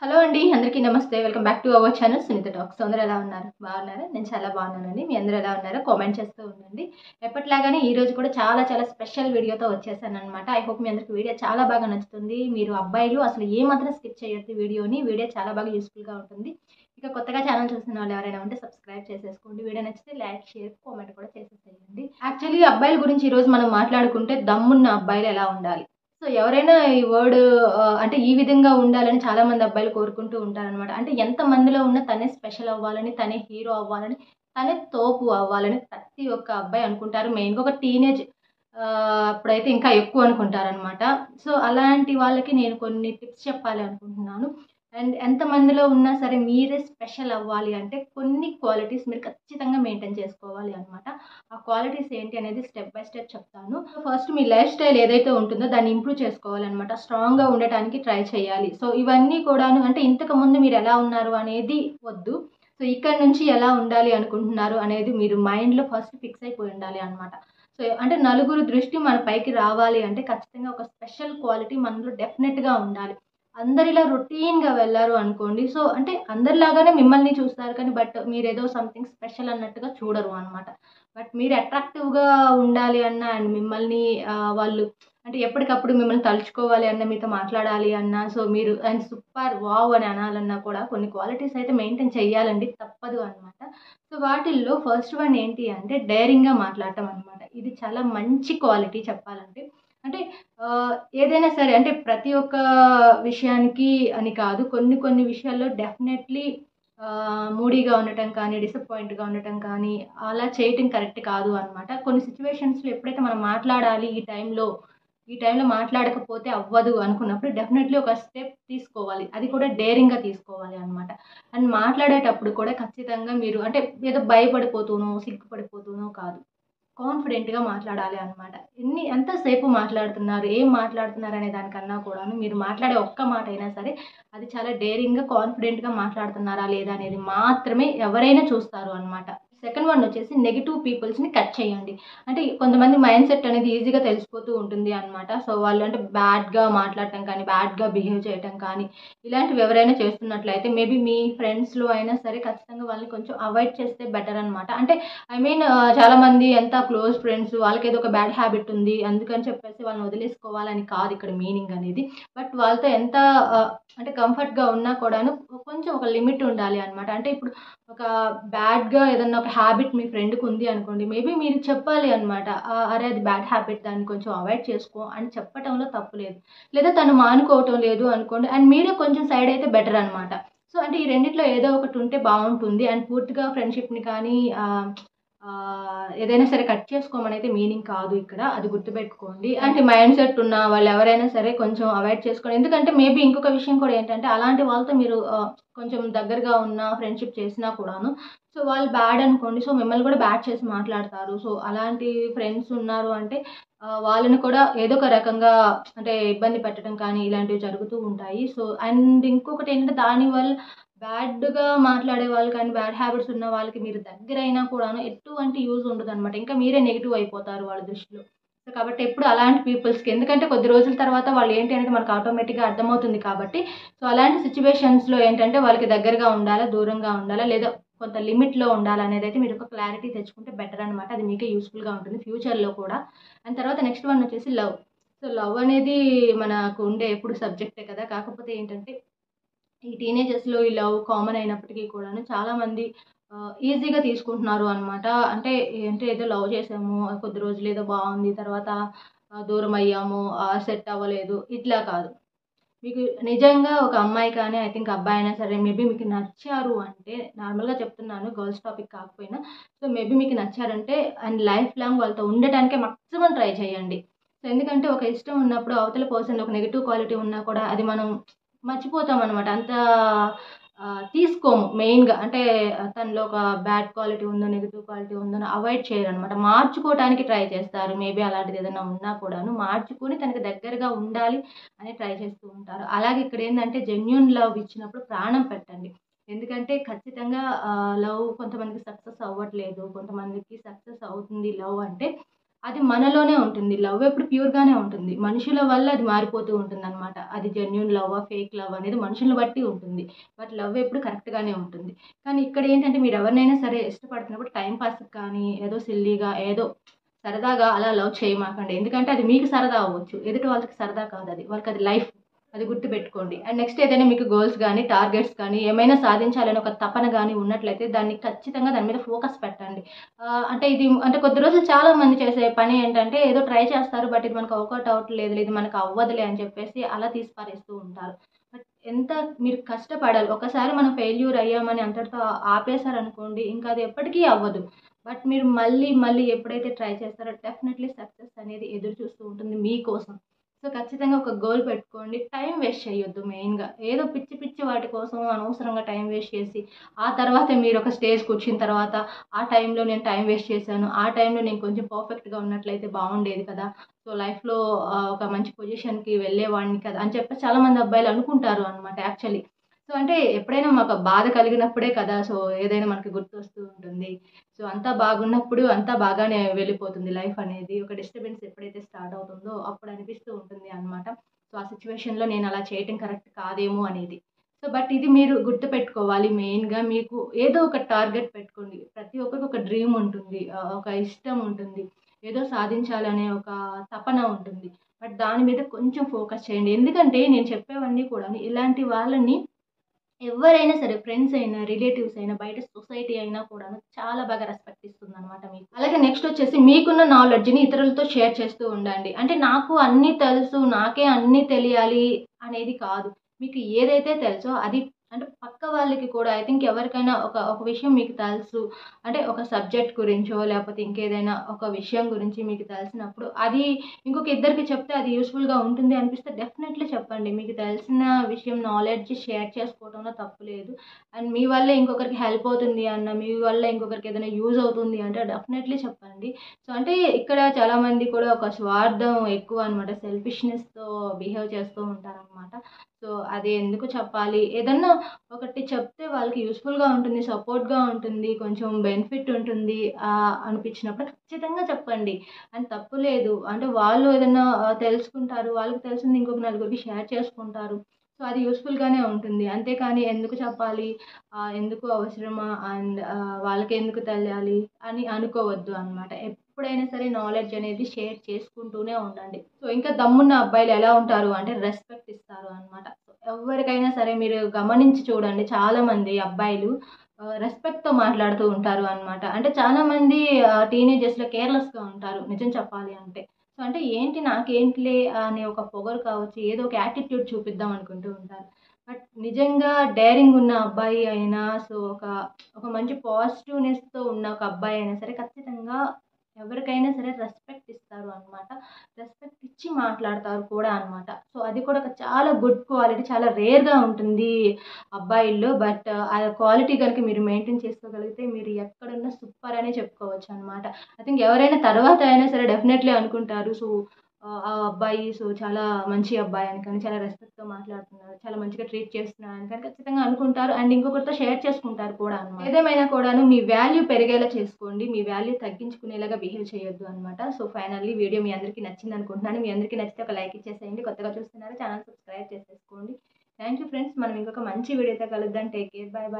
Hello అండి. అందరికీ నమస్తే. Welcome back to our channel Sunitha talks. అందరూ ఎలా ఉన్నారు? బాగున్నారా? నేను చాలా బాగున్నానండి. మీ అందరూ ఎలా ఉన్నారో కామెంట్ చేస్తూ ఉండండి. ఎప్పటిలాగానే ఈరోజు కూడా చాలా చాలా స్పెషల్ వీడియోతో వచ్చేసాననమాట. ఐ హోప్ మీ అందరికి వీడియో చాలా బాగా నచ్చుతుంది. మీరు అబ్బాయిలు అసలు ఏమాత్రం స్కిప్ చేయొద్దు వీడియోని. వీడియో చాలా బాగా యూస్ఫుల్గా ఉంటుంది. ఇక కొత్తగా ఛానల్ చూస్తున్న వాళ్ళు ఎవరైనా ఉంటే సబ్స్క్రైబ్ చేసేసుకోండి. వీడియో నచ్చితే లైక్, షేర్, కామెంట్ కూడా చేసేసేయండి. యాక్చువల్లీ అబ్బాయిల గురించి ఈరోజు మనం మాట్లాడుకుంటే దమ్మున్న అబ్బాయిలు ఎలా ఉండాలి. సో ఎవరైనా ఈ వర్డ్ అంటే ఈ విధంగా ఉండాలని చాలామంది అబ్బాయిలు కోరుకుంటూ ఉంటారనమాట. అంటే ఎంతమందిలో ఉన్నా తనే స్పెషల్ అవ్వాలని, తనే హీరో అవ్వాలని, తనే తోపు అవ్వాలని ప్రతి ఒక్క అబ్బాయి అనుకుంటారు. మెయిన్‌గా ఒక టీనేజ్ అప్పుడైతే ఇంకా ఎక్కువ అనుకుంటారనమాట. సో అలాంటి వాళ్ళకి నేను కొన్ని టిప్స్ చెప్పాలి అనుకుంటున్నాను. అండ్ ఎంతమందిలో ఉన్నా సరే మీరే స్పెషల్ అవ్వాలి అంటే కొన్ని క్వాలిటీస్ మీరు ఖచ్చితంగా మెయింటైన్ చేసుకోవాలి అనమాట. ఆ క్వాలిటీస్ ఏంటి అనేది స్టెప్ బై స్టెప్ చెప్తాను. ఫస్ట్ మీ లైఫ్ స్టైల్ ఏదైతే ఉంటుందో దాన్ని ఇంప్రూవ్ చేసుకోవాలనమాట. స్ట్రాంగ్‌గా ఉండటానికి ట్రై చేయాలి. సో ఇవన్నీ కూడాను అంటే ఇంతకుముందు మీరు ఎలా ఉన్నారు అనేది వద్దు. సో ఇక్కడి నుంచి ఎలా ఉండాలి అనుకుంటున్నారు అనేది మీరు మైండ్‌లో ఫస్ట్ ఫిక్స్ అయిపోయి ఉండాలి అనమాట. సో అంటే నలుగురు దృష్టి మన పైకి రావాలి అంటే ఖచ్చితంగా ఒక స్పెషల్ క్వాలిటీ మనలో డెఫినెట్‌గా ఉండాలి. అందరిలా రొటీన్‌గా వెళ్లారు అనుకోండి. సో అంటే అందరిలాగానే మిమ్మల్ని చూస్తారు కానీ మీరేదో సంథింగ్ స్పెషల్ అన్నట్టుగా చూడరు అనమాట. బట్ మీరు అట్రాక్టివ్‌గా ఉండాలి అన్నా అండ్ మిమ్మల్ని వాళ్ళు అంటే ఎప్పటికప్పుడు మిమ్మల్ని తలుచుకోవాలి అన్నా, మీతో మాట్లాడాలి అన్నా, సో మీరు అండ్ సూపర్ వావ్ అని అనాలన్నా కూడా కొన్ని క్వాలిటీస్ అయితే మెయింటైన్ చేయాలండి. తప్పదు అనమాట. సో వాటిల్లో ఫస్ట్ వన్ ఏంటి అంటే డేరింగ్‌గా మాట్లాడటం అనమాట. ఇది చాలా మంచి క్వాలిటీ చెప్పాలంటే. అంటే ఏదైనా సరే అంటే ప్రతి ఒక్క విషయానికి అని కాదు. కొన్ని కొన్ని విషయాల్లో డెఫినెట్‌లీ మూడీగా ఉండటం కానీ, డిసప్పాయింట్‌గా ఉండటం కానీ, అలా చేయటం కరెక్ట్ కాదు అనమాట. కొన్ని సిట్యుయేషన్స్‌లో ఎప్పుడైతే మనం మాట్లాడాలి ఈ టైంలో మాట్లాడకపోతే అవ్వదు అనుకున్నప్పుడు డెఫినెట్‌లీ ఒక స్టెప్ తీసుకోవాలి. అది కూడా డేరింగ్‌గా తీసుకోవాలి అనమాట. అండ్ మాట్లాడేటప్పుడు కూడా ఖచ్చితంగా మీరు అంటే ఏదో భయపడిపోతూనో, సిగ్గుపడిపోతూనో కాదు. కాన్ఫిడెంట్‌గా మాట్లాడాలి అనమాట. ఎంతసేపు మాట్లాడుతున్నారు, ఏం మాట్లాడుతున్నారు అనే దానికన్నా కూడాను మీరు మాట్లాడే ఒక్క మాట అయినా సరే, అది చాలా డేరింగ్‌గా, కాన్ఫిడెంట్‌గా మాట్లాడుతున్నారా లేదా అనేది మాత్రమే ఎవరైనా చూస్తారు అనమాట. సెకండ్ వన్ వచ్చేసి నెగెటివ్ పీపుల్స్‌ని కట్ చేయండి. అంటే కొంతమంది మైండ్ సెట్ అనేది ఈజీగా తెలిసిపోతూ ఉంటుంది అనమాట. సో వాళ్ళు అంటే బ్యాడ్‌గా మాట్లాడటం కానీ, బ్యాడ్‌గా బిహేవ్ చేయటం కానీ, ఇలాంటివి ఎవరైనా చేస్తున్నట్లయితే మేబీ మీ ఫ్రెండ్స్‌లో అయినా సరే ఖచ్చితంగా వాళ్ళని కొంచెం అవాయిడ్ చేస్తే బెటర్ అనమాట. అంటే చాలామంది ఎంత క్లోజ్ ఫ్రెండ్స్ వాళ్ళకేదో ఒక బ్యాడ్ హ్యాబిట్ ఉంది. అందుకని చెప్పేసి వాళ్ళని వదిలేసుకోవాలని కాదు ఇక్కడ మీనింగ్ అనేది. బట్ వాళ్ళతో ఎంత అంటే కంఫర్ట్‌గా ఉన్నా కూడాను కొంచెం ఒక లిమిట్ ఉండాలి అనమాట. అంటే ఇప్పుడు ఒక బ్యాడ్‌గా ఏదన్నా ఒక హ్యాబిట్ మీ ఫ్రెండ్‌కి ఉంది అనుకోండి. మేబీ మీరు చెప్పాలి అనమాట. "అరే! అది బ్యాడ్ హ్యాబిట్ దాన్ని కొంచెం అవాయిడ్ చేసుకో" అని చెప్పటంలో తప్పు లేదు. లేదా తను మానుకోవటం లేదు అనుకోండి అండ్ మీరే కొంచెం సైడ్ అయితే బెటర్ అనమాట. సో అంటే ఈ రెండిట్లో ఏదో ఒకటి ఉంటే బావుంటుంది. అండ్ పూర్తిగా ఫ్రెండ్‌షిప్‌ని కానీ ఏదైనా సరే కట్ చేసుకోమనైతే మీనింగ్ కాదు ఇక్కడ. అది గుర్తుపెట్టుకోండి. ఇలాంటి మైండ్ సెట్ ఉన్న వాళ్ళెవరైనా సరే కొంచెం అవాయిడ్ చేసుకోండి. ఎందుకంటే మేబీ ఇంకొక విషయం కూడా ఏంటంటే అలాంటి వాళ్ళతో మీరు కొంచెం దగ్గరగా ఉన్న ఫ్రెండ్‌షిప్ చేసినా కూడాను సో వాళ్ళు బ్యాడ్ అనుకోండి. సో మిమ్మల్ని కూడా బ్యాడ్ చేసి మాట్లాడతారు. సో అలాంటి ఫ్రెండ్స్ ఉన్నారు అంటే వాళ్ళని కూడా ఏదో ఒక రకంగా అంటే ఇబ్బంది పెట్టడం కానీ ఇలాంటివి జరుగుతూ ఉంటాయి. సో అండ్ ఇంకొకటేంటంటే దానివల్ల బ్యాడ్‌గా మాట్లాడే వాళ్ళు కానీ, బ్యాడ్ హ్యాబిట్స్ ఉన్న వాళ్ళకి మీరు దగ్గరైనా కూడాను ఎటువంటి యూజ్ ఉండదనమాట. ఇంకా మీరే నెగెటివ్ అయిపోతారు వాళ్ళ దృష్టిలో. సో, కాబట్టి ఎప్పుడు అలాంటి పీపుల్స్‌కి ఎందుకంటే కొద్ది రోజుల తర్వాత వాళ్ళు ఏంటి అనేది మనకు ఆటోమేటిక్‌గా అర్థమవుతుంది కాబట్టి, సో, అలాంటి సిట్యుయేషన్స్‌లో ఏంటంటే వాళ్ళకి దగ్గరగా ఉండాలా, దూరంగా ఉండాలా, లేదా కొంత లిమిట్‌లో ఉండాలనేదైతే మీరు ఒక క్లారిటీ తెచ్చుకుంటే బెటర్ అనమాట. అది మీకే యూజ్‌ఫుల్‌గా ఉంటుంది ఫ్యూచర్‌లో కూడా. అండ్ తర్వాత నెక్స్ట్ వన్ వచ్చేసి లవ్. సో, లవ్ అనేది మనకు ఉండే ఎప్పుడు సబ్జెక్టే కదా! కాకపోతే ఏంటంటే ఈ టీనేజర్స్‌లో ఈ లవ్ కామన్ అయినప్పటికీ కూడాను చాలామంది ఈజీగా తీసుకుంటున్నారు అనమాట. అంటే ఏదో లవ్ చేసాము, కొద్ది రోజులు ఏదో బావుంది. తర్వాత దూరమయ్యాము, సెట్ అవ్వలేదు. ఇట్లా కాదు. మీకు నిజంగా ఒక అమ్మాయి కానీ, ఐ థింక్ అబ్బాయి అయినా సరే మేబీ మీకు నచ్చారు అంటే నార్మల్‌గా చెప్తున్నాను గర్ల్స్ టాపిక్ కాకపోయినా. సో, మేబీ మీకు నచ్చారంటే అండ్ లైఫ్ లాంగ్ వాళ్ళతో ఉండటానికే మాక్సిమం ట్రై చేయండి. సో, ఎందుకంటే ఒక ఇష్టం ఉన్నప్పుడు అవతల పర్సన్‌లో ఒక నెగెటివ్ క్వాలిటీ ఉన్నా కూడా అది మనం మర్చిపోతామనమాట. తీసుకోము మెయిన్‌గా. అంటే తనలో ఒక బ్యాడ్ క్వాలిటీ ఉందో, నెగెటివ్ క్వాలిటీ ఉందని అవాయిడ్ చేయరనమాట. మార్చుకోవటానికి ట్రై చేస్తారు. మేబీ అలాంటిది ఏదైనా ఉన్నా కూడాను మార్చుకొని తనకి దగ్గరగా ఉండాలి అని ట్రై చేస్తూ ఉంటారు. అలాగే ఇక్కడేందంటే జెన్యూన్ లవ్ ఇచ్చినప్పుడు ప్రాణం పెట్టండి. ఎందుకంటే ఖచ్చితంగా లవ్ కొంతమందికి సక్సెస్ అవ్వట్లేదు. కొంతమందికి సక్సెస్ అవుతుంది లవ్ అంటే అది మనలోనే ఉంటుంది. లవ్ ఎప్పుడు ప్యూర్‌గానే ఉంటుంది. మనుషుల వల్ల అది మారిపోతూ ఉంటుందనమాట. అది జెన్యూన్ లవ్వా, ఫేక్ లవ్ అనేది మనుషుల్ని బట్టి ఉంటుంది. బట్ లవ్ ఎప్పుడు కరెక్ట్‌గానే ఉంటుంది. కానీ ఇక్కడేంటంటే మీరెవరినైనా సరే ఇష్టపడుతున్నప్పుడు టైమ్ పాస్‌కి కానీ, ఏదో సిల్లీగా ఏదో సరదాగా అలా లవ్ చేయమాకండి. ఎందుకంటే అది మీకు సరదా అవ్వచ్చు. ఎదుటి వాళ్ళకి సరదా కాదది. వాళ్ళకది లైఫ్. అది గుర్తుపెట్టుకోండి. అండ్ నెక్స్ట్ ఏదైనా మీకు గోల్స్ గానీ, టార్గెట్స్ కానీ ఏమైనా సాధించాలని ఒక తపన గానీ ఉన్నట్లయితే దాన్ని ఖచ్చితంగా దాని మీద ఫోకస్ పెట్టండి. అంటే ఇది అంటే కొద్ది రోజులు చాలా మంది చేసే పని ఏంటంటే ఏదో ట్రై చేస్తారు. బట్ ఇది మనకు వర్కౌట్ అవ్వట్లేదులే, ఇది మనకు అవ్వదులే అని చెప్పేసి అలా తీసి పారేస్తూ ఉంటారు. బట్ ఎంత మీరు కష్టపడాలి. ఒకసారి మనం ఫెయిల్యూర్ అయ్యామని అంతటితో ఆపేసారనుకోండి, ఇంకా అది ఎప్పటికీ అవ్వదు. బట్ మీరు మళ్ళీ, మళ్ళీ ఎప్పుడైతే ట్రై చేస్తారో డెఫినెట్‌లీ సక్సెస్ అనేది ఎదురు చూస్తూ ఉంటుంది మీకోసం. సో, ఖచ్చితంగా ఒక గోల్ పెట్టుకోండి. టైం వేస్ట్ చేయొద్దు మెయిన్‌గా. ఏదో పిచ్చి, పిచ్చి వాటి కోసం అనవసరంగా టైం వేస్ట్ చేసి, ఆ తర్వాత మీరొక స్టేజ్‌కొచ్చిన తర్వాత, ఆ టైంలో నేను టైం వేస్ట్ చేశాను. ఆ టైంలో నేను కొంచెం పర్ఫెక్ట్‌గా ఉన్నట్లయితే బావుండేది కదా! సో, లైఫ్‌లో ఒక మంచి పొజిషన్‌కి వెళ్ళేవాడిని కదా! అని చెప్పేసి చాలామంది అబ్బాయిలు అనుకుంటారు అనమాట యాక్చువల్లీ. సో, అంటే ఎప్పుడైనా మాకు బాధ కలిగినప్పుడే కదా! సో, ఏదైనా మనకి గుర్తొస్తూ ఉంటుంది. సో, అంతా బాగున్నప్పుడు అంతా బాగానే వెళ్ళిపోతుంది లైఫ్ అనేది. ఒక డిస్టర్బెన్స్ ఎప్పుడైతే స్టార్ట్ అవుతుందో అప్పుడు అనిపిస్తూ ఉంటుంది అనమాట. సో, ఆ సిట్యుయేషన్‌లో నేను అలా చేయటం కరెక్ట్ కాదేమో అనేది. సో, బట్ ఇది మీరు గుర్తుపెట్టుకోవాలి మెయిన్‌గా మీకు ఏదో ఒక టార్గెట్ పెట్టుకోండి. ప్రతి ఒక్కరికి ఒక డ్రీమ్ ఉంటుంది. ఒక ఇష్టం ఉంటుంది. ఏదో సాధించాలనే ఒక తపన ఉంటుంది. బట్ దాని మీద కొంచెం ఫోకస్ చేయండి. ఎందుకంటే నేను చెప్పేవన్నీ కూడాను ఇలాంటి వాళ్ళని ఎవ్వరైనా సరే ఫ్రెండ్స్ అయినా, రిలేటివ్స్ అయినా, బయట సొసైటీ అయినా కూడాను చాలా బాగా రెస్పెక్ట్ ఇస్తుందనమాట మీకు. అలాగే నెక్స్ట్ వచ్చేసి మీకున్న నాలెడ్జ్‌ని ఇతరులతో షేర్ చేస్తూ ఉండండి. అంటే నాకు అన్నీ తెలుసు, నాకే అన్నీ తెలియాలి అనేది కాదు. మీకు ఏదైతే తెలుసో అది అంటే పక్క వాళ్ళకి కూడా ఐ థింక్ ఎవరికైనా ఒక విషయం మీకు తెలుసు. అంటే ఒక సబ్జెక్ట్ గురించో లేకపోతే ఇంకేదైనా ఒక విషయం గురించి మీకు తెలిసినప్పుడు అది ఇంకొక ఇద్దరికి చెప్తే అది యూజ్‌ఫుల్‌గా ఉంటుంది అనిపిస్తే డెఫినెట్‌లీ చెప్పండి. మీకు తెలిసిన విషయం నాలెడ్జ్ షేర్ చేసుకోవడంలో తప్పు లేదు. అండ్ మీ వల్ల ఇంకొకరికి హెల్ప్ అవుతుంది అన్న, మీ వల్ల ఇంకొకరికి ఏదైనా యూజ్ అవుతుంది అంటే డెఫినెట్‌లీ చెప్పండి. సో, అంటే ఇక్కడ చాలామంది కూడా ఒక స్వార్థం ఎక్కువ అనమాట. సెల్ఫిష్‌నెస్‌తో బిహేవ్ చేస్తూ ఉంటారనమాట. సో, అది ఎందుకు చెప్పాలి? ఏదన్నా ఒకటి చెప్తే వాళ్ళకి యూజ్‌ఫుల్‌గా ఉంటుంది, సపోర్ట్‌గా ఉంటుంది, కొంచెం బెనిఫిట్ ఉంటుంది అనిపించినప్పుడు ఖచ్చితంగా చెప్పండి. అండ్ తప్పు లేదు. అంటే వాళ్ళు ఏదన్నా తెలుసుకుంటారు. వాళ్ళకి తెలిసింది ఇంకొక నలుగురికి షేర్ చేసుకుంటారు. సో, అది యూజ్‌ఫుల్‌గానే ఉంటుంది. అంతేకాని ఎందుకు చెప్పాలి? ఎందుకు అవసరమా? అండ్ వాళ్ళకెందుకు తెలియాలి? అని అనుకోవద్దు అనమాట. ఎప్పుడైనా సరే నాలెడ్జ్ అనేది షేర్ చేసుకుంటూనే ఉండండి. సో, ఇంకా దమ్మున్న అబ్బాయిలు ఎలా ఉంటారు అంటే రెస్పెక్ట్ ఇస్తారు అనమాట. ఎవ్వరికైనా సరే మీరు గమనించి చూడండి చాలామంది అబ్బాయిలు రెస్పెక్ట్‌తో మాట్లాడుతూ ఉంటారు అనమాట. అంటే చాలామంది టీనేజర్స్‌లో కేర్‌లెస్‌గా ఉంటారు నిజం చెప్పాలి అంటే. సో, అంటే ఏంటి నాకేంటిలే అనే ఒక పొగరు కావచ్చు, ఏదో ఒక యాటిట్యూడ్ చూపిద్దాం అనుకుంటూ ఉంటారు. బట్ నిజంగా డేరింగ్ ఉన్న అబ్బాయి అయినా సో, ఒక మంచి పాజిటివ్‌నెస్‌తో ఉన్న ఒక అబ్బాయి అయినా సరే ఖచ్చితంగా ఎవరికైనా సరే రెస్పెక్ట్ ఇస్తారు అనమాట. రెస్పెక్ట్ ఇచ్చి మాట్లాడతారు కూడా అనమాట. సో, అది కూడా ఒక చాలా గుడ్ క్వాలిటీ. చాలా రేర్‌గా ఉంటుంది అబ్బాయిల్లో. బట్ ఆ క్వాలిటీ గనుక మీరు మెయింటైన్ చేసుకోగలిగితే మీరు ఎక్కడున్నా సూపర్ అనే చెప్పుకోవచ్చనమాట. ఐ థింక్ ఎవరైనా తర్వాత అయినా సరే డెఫినెట్‌లీ అనుకుంటారు. సో, ఆ అబ్బాయి సో, చాలా మంచి అబ్బాయి అని కానీ, చాలా రెస్పెక్ట్‌తో మాట్లాడుతున్నారు, చాలా మంచిగా ట్రీట్ చేస్తున్నాడు అని కానీ ఖచ్చితంగా అనుకుంటారు. అండ్ ఇంకొకరితో షేర్ చేసుకుంటారు కూడా అనమాట. ఏదేమైనా కూడాను మీ వాల్యూ పెరిగేలా చేసుకోండి. మీ వాల్యూ తగ్గించుకునేలాగా బిహేవ్ చేయొద్దు అనమాట. సో, ఫైనల్లీ వీడియో మీ అందరికీ నచ్చిందనుకుంటున్నాను. మీ అందరికీ నచ్చితే ఒక లైక్ ఇచ్చేసేయండి. కొత్తగా చూస్తున్నారా ఛానెల్ సబ్స్క్రైబ్ చేసేసుకోండి. Thank you friends. మనం ఇంకొక మంచి వీడియోతో కలుద్దాం. Take care. By by.